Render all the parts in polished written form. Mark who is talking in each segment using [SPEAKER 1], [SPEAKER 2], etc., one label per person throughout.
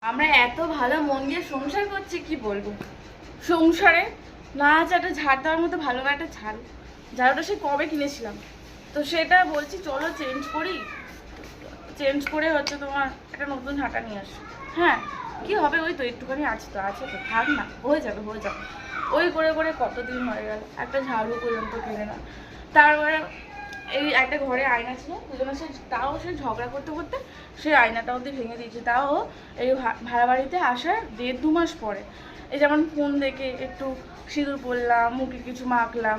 [SPEAKER 1] আমরা এত ভালো মন দিয়ে সংসার করছি কি বলবো। সংসারে না আছে একটা ঝাড় দেওয়ার মতো ভালো একটা ঝাড়ুটা সে কবে কিনেছিলাম, তো সেটা বলছি চলো চেঞ্জ করি। চেঞ্জ করে হচ্ছে তোমার একটা নতুন ঝাঁটা নিয়ে আসো। হ্যাঁ কি হবে, ওই তো একটুখানি আছে তো থাক না, হয়ে যাবে। ওই করে করে কতদিন হয়ে গেল, একটা ঝাড়ু পর্যন্ত কিনে না। তারপরে এই একটা ঘরে আয়না ছিল, দুজনে তাও সে ঝগড়া করতে করতে সেই আয়নাটা অবধি ভেঙে দিয়েছে। তাও এই ভাড়া বাড়িতে আসার 1.5-2 মাস পরে। এই যেমন ফোন দেখে একটু সিঁদুর পরলাম, মুখে কিছু মাখলাম,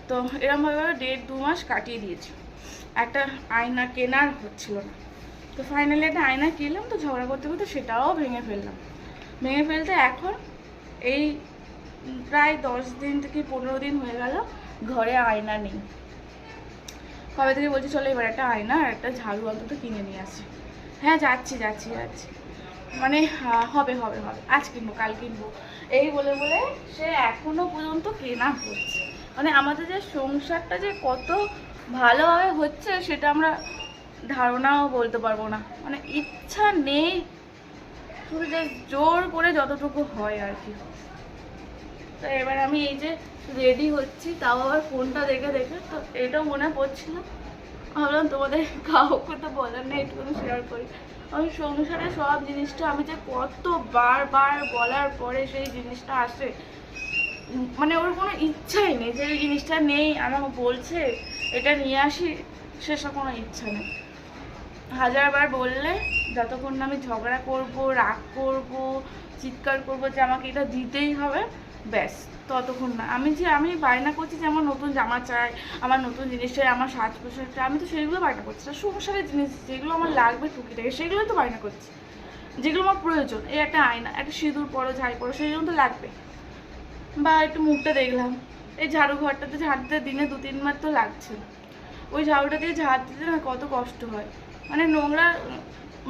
[SPEAKER 1] তো এরকমভাবে 1.5-2 মাস কাটিয়ে দিয়েছি। একটা আয়না কেনার হচ্ছিল না, তো ফাইনালি একটা আয়না কিনলাম। তো ঝগড়া করতে করতে সেটাও ভেঙে ফেলতে এখন এই প্রায় 10 দিন থেকে 15 দিন হয়ে গেল ঘরে আয়না নেই। কবে থেকে বলছি চলো এবার একটা আয়না আর একটা ঝাড়ু অন্তত কিনে নিয়ে আসি। হ্যাঁ যাচ্ছি মানে হবে আজ কিনবো কাল কিনবো এই বলে বলে সে এখনো পর্যন্ত কেনা করছে। মানে আমাদের যে সংসারটা যে কত ভালোভাবে হচ্ছে সেটা আমরা ধারণাও বলতে পারবো না। মানে ইচ্ছা নেই, শুধু যে জোর করে যতটুকু হয় আর কি। তো এবার আমি এই যে রেডি হচ্ছি, তাও আবার ফোনটা দেখে তো এটাও মনে পড়ছিল, ভাবলাম তোমাদের কাউকে তো বলার নেই, একটুখানি শেয়ার করি। আমি সংসারে সব জিনিসটা আমি যে কতবার বলার পরে সেই জিনিসটা আসে, মানে ওর কোনো ইচ্ছাই নেই যে এই জিনিসটা নেই, আমাকে বলছে এটা নিয়ে আসি, সেসব কোনো ইচ্ছা নেই। হাজারবার বললে যতক্ষণ না আমি ঝগড়া করব, রাগ করব, চিৎকার করব যে আমাকে এটা দিতেই হবে, ব্যাস ততক্ষণ না। আমি বায়না করছি যে আমার নতুন জামা চাই, আমার নতুন জিনিস চাই, আমার সাজ পোশাক চাই, আমি তো সেগুলো বায়না করছি না। সংসারের জিনিস যেগুলো আমার লাগবে টুকিটাকি সেগুলোই তো বায়না করছি, যেগুলো আমার প্রয়োজন। এই একটা আয়না, একটা সিঁদুর পরো, ঝাড়ি পরো, সেগুলো তো লাগবে। বা একটু মুখটা দেখলাম, এই ঝাড়ু ঘরটাতে ঝাড় দিতে দিনে 2-3 বার তো লাগছে। ওই ঝাড়ুটা দিয়ে ঝাড় দিতে না কত কষ্ট হয়, মানে নোংরা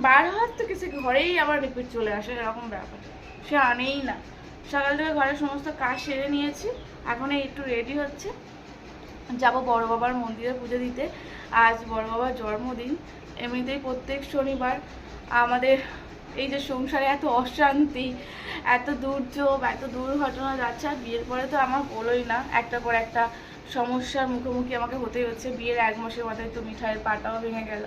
[SPEAKER 1] বার হওয়ার তো কিছু ঘরেই আবার রিপিট চলে আসে, এরকম ব্যাপার। সে আনেই না। সকাল থেকে ঘরের সমস্ত কাজ সেরে নিয়েছি, এখন একটু রেডি হচ্ছে, যাব বড় বাবার মন্দিরে পুজো দিতে। আজ বড় বাবার জন্মদিন। এমনিতেই প্রত্যেক শনিবার আমাদের এই যে সংসারে এত অশান্তি, এত দুর্যোগ, এত দুর্ঘটনা যাচ্ছে, আর বিয়ের পরে তো আমার বলোই না, একটার পর একটা সমস্যার মুখোমুখি আমাকে হতেই হচ্ছে। বিয়ের 1 মাসের মাথায় তো মিঠাইয়ের পাটাও ভেঙে গেল।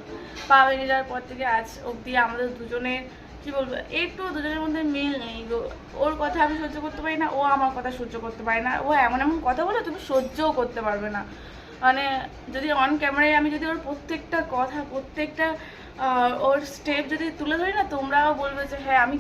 [SPEAKER 1] পা ভেঙে যাওয়ার পর থেকে আজ অবধি আমাদের দুজনের কি বলবো, একটু দুজনের মধ্যে মিল নেই গো। ওর কথা আমি সহ্য করতে পারি না, ও আমার কথা সহ্য করতে পারে না। ও এমন কথা বলে তুমি সহ্যও করতে পারবে না। মানে যদি অন ক্যামেরায় আমি যদি ওর প্রত্যেকটা কথা, প্রত্যেকটা ওর স্টেপ যদি তুলে ধরি না, তোমরাও বলবে যে হ্যাঁ আমি